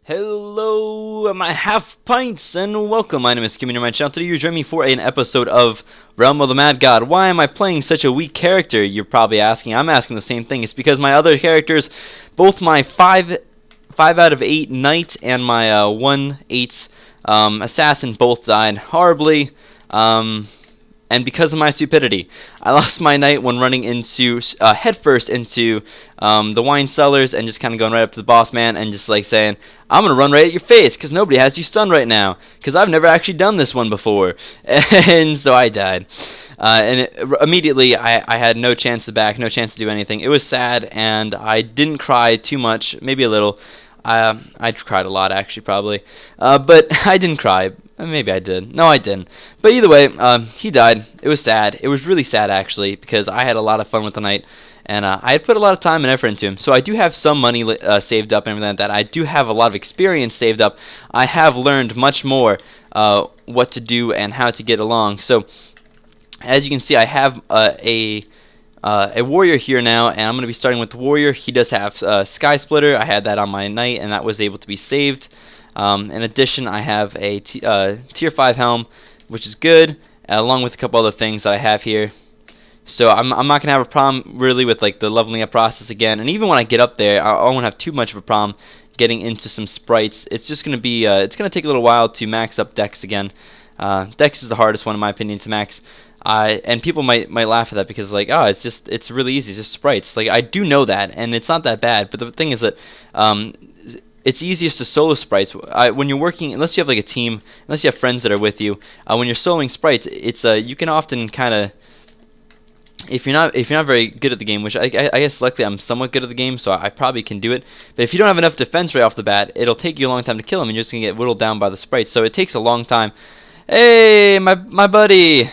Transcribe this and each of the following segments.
Hello, my Half Pints, and welcome. My name is Kimmy, my channel. Today you're joining me for an episode of Realm of the Mad God. Why am I playing such a weak character? You're probably asking. I'm asking the same thing. It's because my other characters, both my 5 out of 8 knight and my 1/8 assassin, both died horribly. And because of my stupidity, I lost my knight when running into headfirst into the wine cellars and just kind of going right up to the boss man and just like saying, "I'm gonna run right at your face because nobody has you stunned right now because I've never actually done this one before." And so I died. Immediately I had no chance to back, no chance to do anything. It was sad, and I didn't cry too much, maybe a little. I cried a lot, actually, probably. But I didn't cry. Maybe I did. No, I didn't. But either way, he died. It was sad. It was really sad, actually, because I had a lot of fun with the knight, and I had put a lot of time and effort into him. So I do have some money saved up and everything like that. I do have a lot of experience saved up. I have learned much more what to do and how to get along. So as you can see, I have a warrior here now, and I'm going to be starting with the warrior. He does have Sky Splitter. I had that on my knight, and that was able to be saved. In addition, I have a tier 5 helm, which is good, along with a couple other things that I have here. So I'm not going to have a problem really with like the leveling up process again. And even when I get up there, I won't have too much of a problem getting into some sprites. It's just going to be it's going to take a little while to max up Dex again. Dex is the hardest one in my opinion to max. And people might laugh at that because like, oh, it's really easy, it's just sprites. Like, I do know that, and it's not that bad. But the thing is that it's easiest to solo sprites. When you're working, unless you have like a team, unless you have friends that are with you, when you're soloing sprites, it's you can often kind of, if you're not very good at the game, which I guess luckily I'm somewhat good at the game, so I probably can do it. But if you don't have enough defense right off the bat, it'll take you a long time to kill him, and you're just gonna get whittled down by the sprites. So it takes a long time. Hey, my buddy.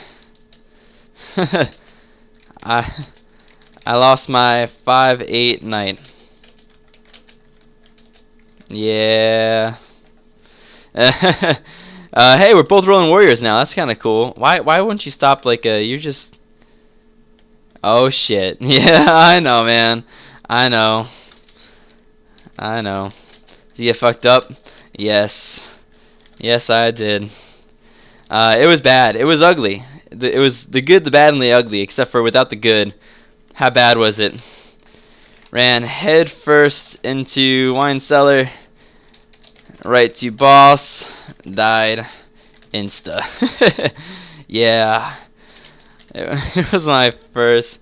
I lost my 5/8 knight. Yeah. Hey, we're both rolling warriors now. That's kind of cool. Why wouldn't you stop like you're just... Oh shit. Yeah, I know, man. I know. Did you get fucked up? Yes. Yes, I did. It was bad. It was ugly. It was the good, the bad, and the ugly, except for without the good. How bad was it? Ran head first into wine cellar, right to boss, died insta. Yeah, it was my first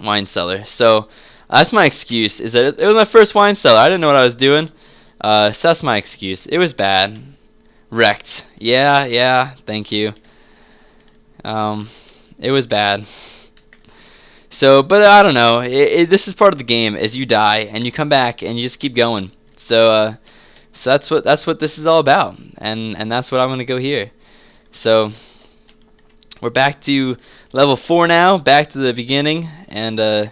wine cellar. So that's my excuse. Is that it was my first wine cellar. I didn't know what I was doing. So that's my excuse. It was bad. Wrecked. Yeah, thank you. It was bad. So, but I don't know. This is part of the game. As you die and you come back and you just keep going. So that's what this is all about, and that's what I'm gonna go here. So we're back to level 4 now, back to the beginning, and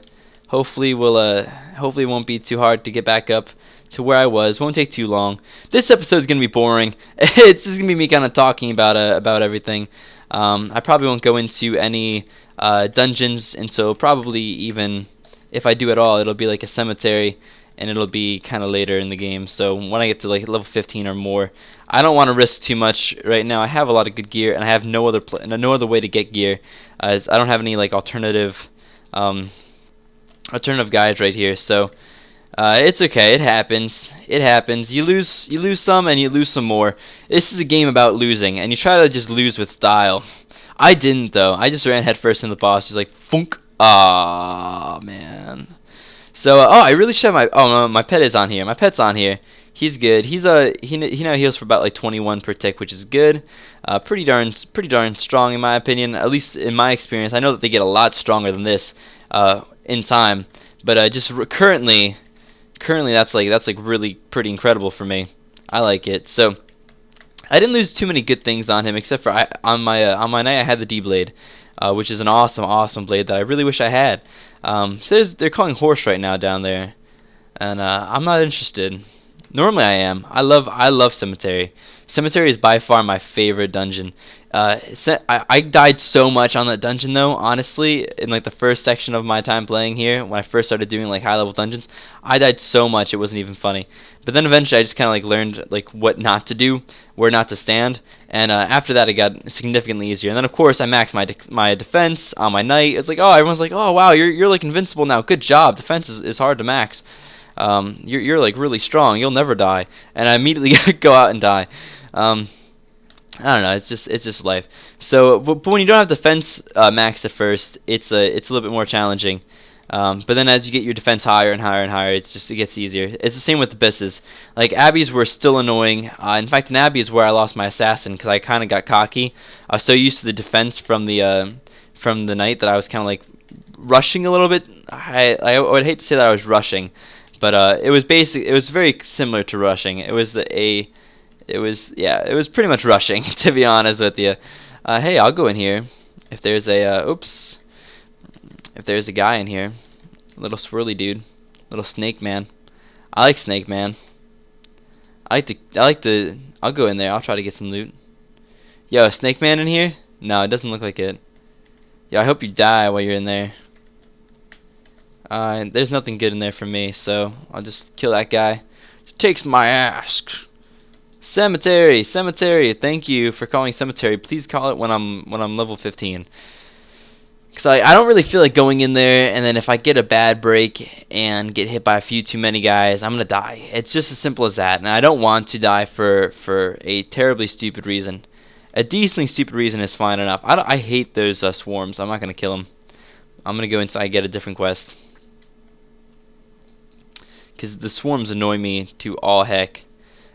hopefully it won't be too hard to get back up to where I was. Won't take too long. This episode is gonna be boring. It's just gonna be me kind of talking about everything. I probably won't go into any dungeons until probably, even if I do at all, it'll be like a cemetery, and it'll be kind of later in the game. So when I get to like level 15 or more, I don't want to risk too much right now. I have a lot of good gear, and I have no other way to get gear, as I don't have any like alternative guides right here. So it's okay. It happens. You lose some, and you lose some more. This is a game about losing, and you try to just lose with style. I didn't, though. I just ran headfirst in the boss. Just like funk. Ah, man. So I really should have my my pet is on here. My pet's on here. He's good. He now heals for about like 21 per tick, which is good. Pretty darn strong in my opinion. At least in my experience. I know that they get a lot stronger than this in time, but just currently that's like really pretty incredible for me. I like it. So I didn't lose too many good things on him, except for on my knight I had the D blade, which is an awesome blade that I really wish I had. So they're calling horse right now down there, and I'm not interested. Normally I am. I love cemetery. Cemetery is by far my favorite dungeon. I died so much on that dungeon though. Honestly, in like the first section of my time playing here, when I first started doing like high level dungeons, I died so much it wasn't even funny. But then eventually I just kind of like learned like what not to do, where not to stand, and after that it got significantly easier. And then of course I maxed my defense on my knight. It's like, oh, everyone's like, oh wow, you're like invincible now. Good job. Defense is hard to max. You're like really strong. You'll never die. And I immediately go out and die. I don't know. It's just life. So, but when you don't have defense maxed at first, it's a little bit more challenging. But then as you get your defense higher and higher and higher, it gets easier. It's the same with abysses. Like abbeys were still annoying. In fact, in abbey is where I lost my assassin because I kind of got cocky. I was so used to the defense from the knight that I was kind of like rushing a little bit. I would hate to say that I was rushing. But it was very similar to rushing. It was pretty much rushing, to be honest with you. Hey, I'll go in here. If there's if there's a guy in here, little swirly dude, little snake man. I like snake man. I'll go in there. I'll try to get some loot. Yo, snake man in here? No, it doesn't look like it. Yo, I hope you die while you're in there. There's nothing good in there for me, so I'll just kill that guy. Just takes my ass. Cemetery, cemetery. Thank you for calling cemetery. Please call it when I'm level 15. Cause I don't really feel like going in there, and then if I get a bad break and get hit by a few too many guys, I'm gonna die. It's just as simple as that, and I don't want to die for a terribly stupid reason. A decently stupid reason is fine enough. I hate those swarms. I'm not gonna kill them. I'm gonna go inside and get a different quest. Because the swarms annoy me to all heck.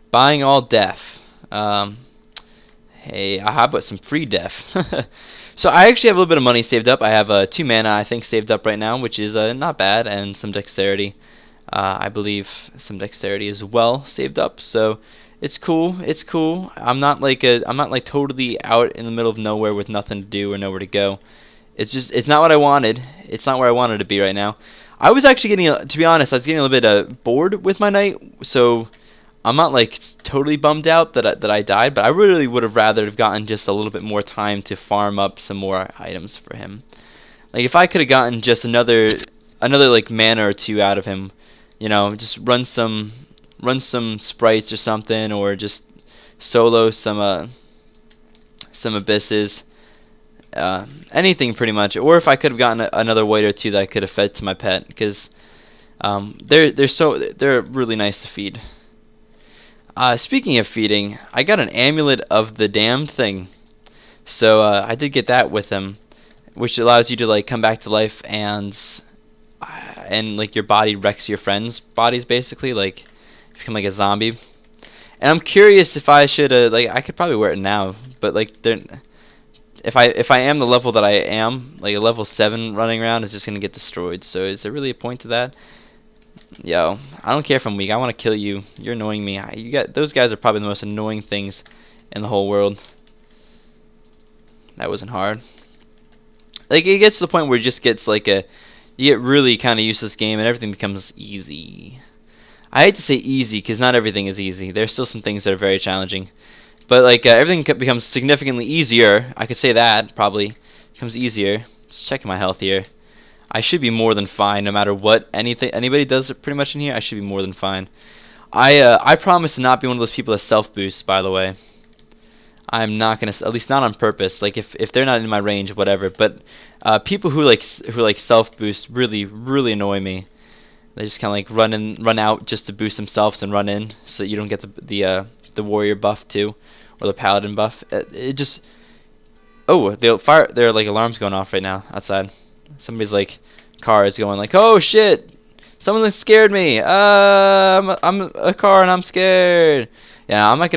Buying all death. Hey, how about some free death? So I actually have a little bit of money saved up. I have 2 mana, I think, saved up right now, which is not bad, and some dexterity. I believe some dexterity as well saved up. So it's cool. It's cool. I'm not like totally out in the middle of nowhere with nothing to do or nowhere to go. It's not what I wanted. It's not where I wanted to be right now. I was actually getting, to be honest, I was getting a little bit bored with my knight, so I'm not like totally bummed out that I died, but I really would have rather have gotten just a little bit more time to farm up some more items for him. Like if I could have gotten just another like mana or 2 out of him, you know, just run some sprites or something, or just solo some abysses. Anything pretty much, or if I could have gotten another white or 2 that I could have fed to my pet, because they're really nice to feed. Speaking of feeding, I got an amulet of the damned thing, so I did get that with him, which allows you to like come back to life and like your body wrecks your friends' bodies, basically, like become like a zombie. And I'm curious if I should like I could probably wear it now, but like they're. If I am the level that I am, like a level 7 running around is just gonna get destroyed. So is there really a point to that? Yo, I don't care if I'm weak. I want to kill you. You're annoying me. Those guys are probably the most annoying things in the whole world. That wasn't hard. Like it gets to the point where it just gets like you get really kind of used to this game and everything becomes easy. I hate to say easy because not everything is easy. There's still some things that are very challenging. But like everything becomes significantly easier. I could say that probably becomes easier. Just checking my health here. I should be more than fine no matter what anybody does pretty much in here. I should be more than fine. I promise to not be one of those people that self boosts. By the way, I'm not gonna, at least not on purpose. Like if they're not in my range, whatever. But people who like self boost really annoy me. They just kind of like run out just to boost themselves and run in so that you don't get the warrior buff too. Or the paladin buff. It just. Oh, there are like alarms going off right now outside. Somebody's like car is going like, oh shit! Someone scared me. I'm a car and I'm scared. Yeah, I'm not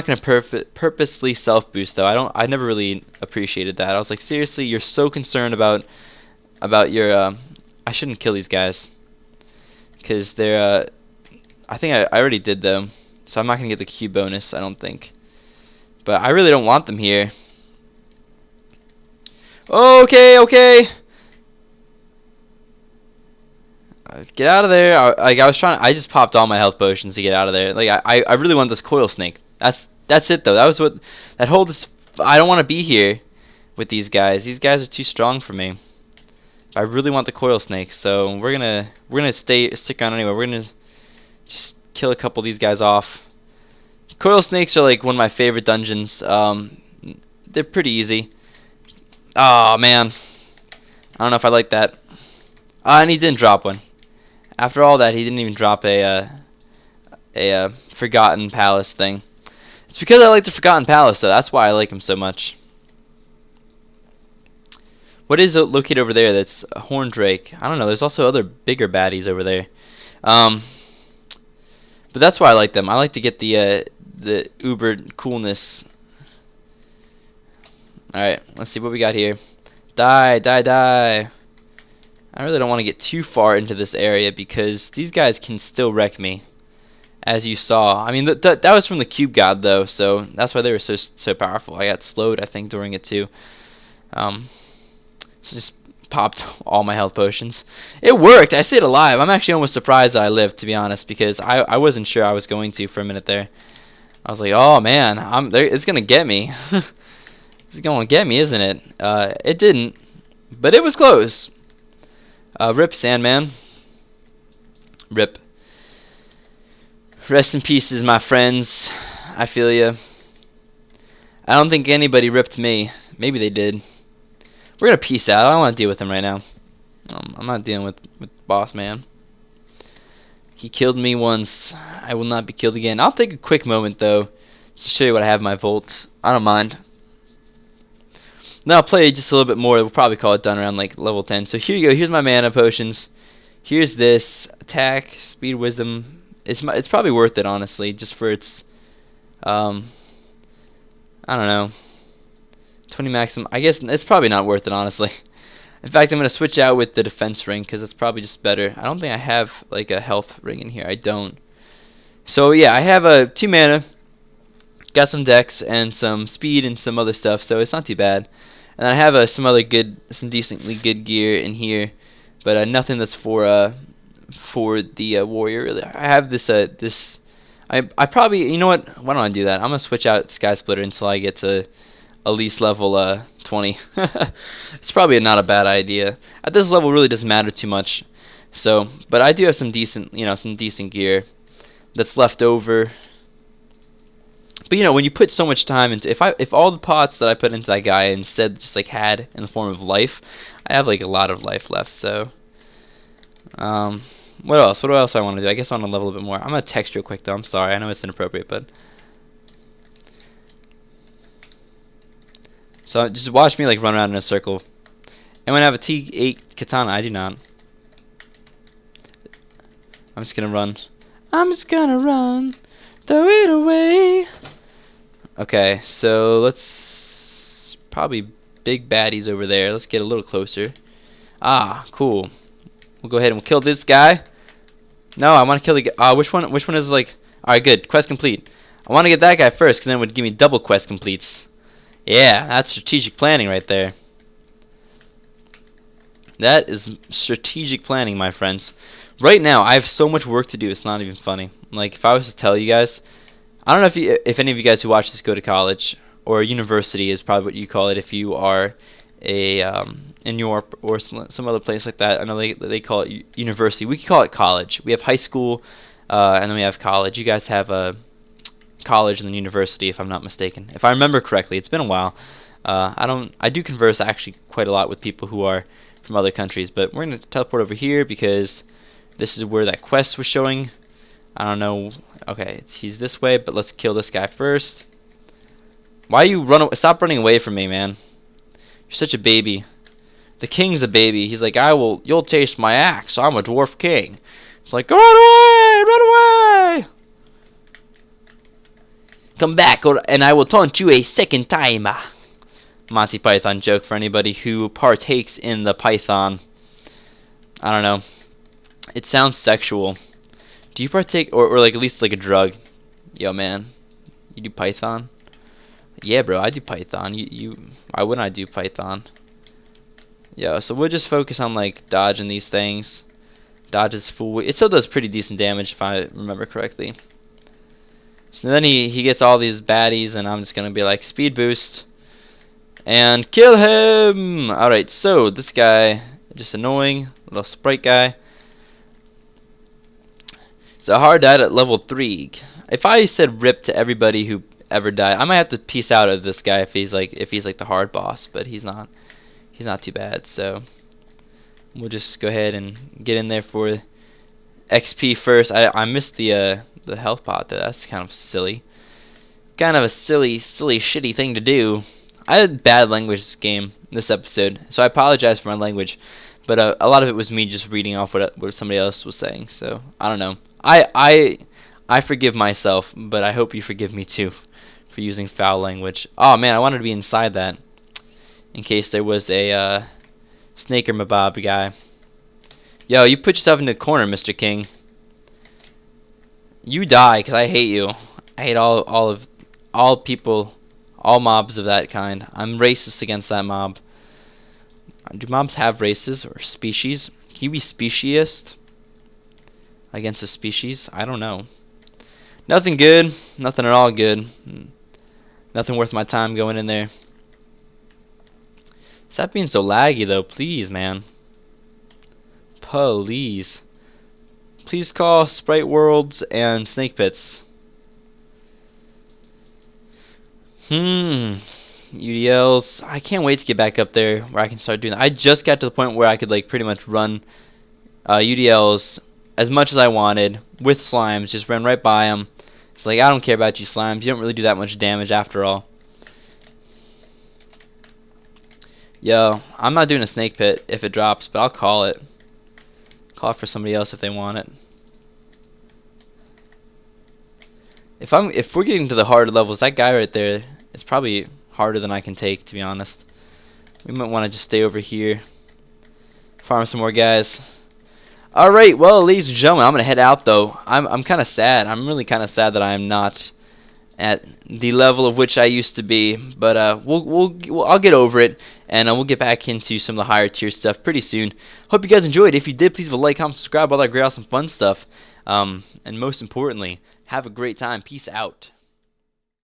gonna purposely self boost though. I never really appreciated that. I was like, seriously, you're so concerned about your. I shouldn't kill these guys. Cause they're. I think I already did though, so I'm not gonna get the Q bonus. I don't think. But I really don't want them here. Okay. Get out of there. I was trying. I just popped all my health potions to get out of there. Like I really want this coil snake. That's it though. That was what that whole. I don't want to be here with these guys. These guys are too strong for me. I really want the coil snake, so we're gonna stick around anyway. We're gonna just kill a couple of these guys off. Coil snakes are like one of my favorite dungeons. They're pretty easy. Oh man, I don't know if I like that. And he didn't drop one. After all that, he didn't even drop a Forgotten Palace thing. It's because I like the Forgotten Palace, though. That's why I like him so much. What is located over there that's a Horn Drake? I don't know. There's also other bigger baddies over there. But that's why I like them. I like to get the uber coolness. Alright, let's see what we got here. Die, die, die. I really don't want to get too far into this area because these guys can still wreck me, as you saw. I mean, that was from the Cube God, though, so that's why they were so powerful. I got slowed, I think, during it, too. So just popped all my health potions. It worked. I stayed alive. I'm actually almost surprised that I lived, to be honest, because I wasn't sure I was going to for a minute there. I was like, oh, man, it's going to get me. It's going to get me, isn't it? It didn't, but it was close. Rip, Sandman. Rip. Rest in pieces, my friends. I feel ya. I don't think anybody ripped me. Maybe they did. We're gonna peace out. I don't want to deal with him right now. I'm not dealing with Boss Man. He killed me once. I will not be killed again. I'll take a quick moment, though, to show you what I have in my vault. I don't mind. Then I'll play just a little bit more. We'll probably call it done around like level 10. So here you go. Here's my mana potions. Here's this attack, speed, wisdom. It's probably worth it, honestly, just for its I don't know, 20 maximum. I guess it's probably not worth it, honestly. In fact, I'm gonna switch out with the defense ring because it's probably just better. I don't think I have like a health ring in here. I don't. So yeah, I have 2 mana. Got some dex and some speed and some other stuff, so it's not too bad. And I have some decently good gear in here, but nothing that's for the warrior. Really, I have this. I probably, you know what? Why don't I do that? I'm gonna switch out Sky Splitter until I get to at least level 20. It's probably not a bad idea. At this level, it really doesn't matter too much. So, but I do have some decent gear that's left over. But you know, when you put so much time into, if all the pots that I put into that guy instead just like had in the form of life, I have like a lot of life left. So, what else? What else I want to do? I guess I want to level a bit more. I'm gonna text real quick though. I'm sorry, I know it's inappropriate, but so just watch me like run around in a circle. And when I have a T8 katana, I do not. I'm just gonna run. I'm just gonna run. Throw it away. Okay, so let's probably big baddies over there. Let's get a little closer. Ah, cool. We'll go ahead and we'll kill this guy. No, I want to kill the which one is like, alright, good, quest complete. I want to get that guy first because then it would give me double quest completes. Yeah, that's strategic planning right there. That is strategic planning, my friends. Right now, I have so much work to do, it's not even funny. Like, if I was to tell you guys, I don't know if any of you guys who watch this go to college, or university is probably what you call it if you are in Europe or some other place like that. I know they call it university. We could call it college. We have high school, and then we have college. You guys have college and then university, if I'm not mistaken. If I remember correctly, it's been a while. I do converse actually quite a lot with people who are from other countries, but we're going to teleport over here because this is where that quest was showing. I don't know. Okay, he's this way, but let's kill this guy first. Why you stop running away from me, man. You're such a baby. The king's a baby. He's like, you'll taste my axe. I'm a dwarf king. It's like, run away, run away. Come back, and I will taunt you a second time. Monty Python joke for anybody who partakes in the Python. I don't know. It sounds sexual. Do you partake, or like at least like a drug? Yo, man, you do Python? Yeah, bro, I do Python. Why wouldn't I do Python? Yo, so we'll just focus on like dodging these things, Dodges full. It still does pretty decent damage if I remember correctly. So then he gets all these baddies, and I'm just gonna be like speed boost and kill him. All right, so this guy just annoying little sprite guy. So hard died at level 3. If I said rip to everybody who ever died, I might have to peace out of this guy if he's like the hard boss, but he's not too bad. So we'll just go ahead and get in there for XP first. I missed the health pot there. That's kind of silly. Kind of a silly shitty thing to do. I had bad language this episode, so I apologize for my language, but a lot of it was me just reading off what somebody else was saying. So I don't know. I forgive myself, but I hope you forgive me too for using foul language. Oh man, I wanted to be inside that in case there was a snake or mabob guy. Yo, you put yourself in the corner, Mr. King. You die, cause I hate you. I hate all people, all mobs of that kind. I'm racist against that mob. Do mobs have races or species? Can you be speciesist against a species? I don't know. Nothing good. Nothing at all good. Nothing worth my time going in there. Stop being so laggy though, please, man. Please. Please call Sprite Worlds and Snake Pits. UDLs. I can't wait to get back up there where I can start doing that. I just got to the point where I could like pretty much run UDLs as much as I wanted with slimes. Just ran right by them. It's like, I don't care about you slimes. You don't really do that much damage after all. Yo, I'm not doing a snake pit if it drops, but I'll call it. Call it for somebody else if they want it. If we're getting to the harder levels, that guy right there is probably harder than I can take, to be honest. We might want to just stay over here, farm some more guys. All right, well, ladies and gentlemen, I'm gonna head out though. I'm kind of sad. I'm really kind of sad that I am not at the level of which I used to be. But I'll get over it, and we'll get back into some of the higher tier stuff pretty soon. Hope you guys enjoyed. If you did, please leave a like, comment, subscribe, all that great, awesome, fun stuff. And most importantly, have a great time. Peace out.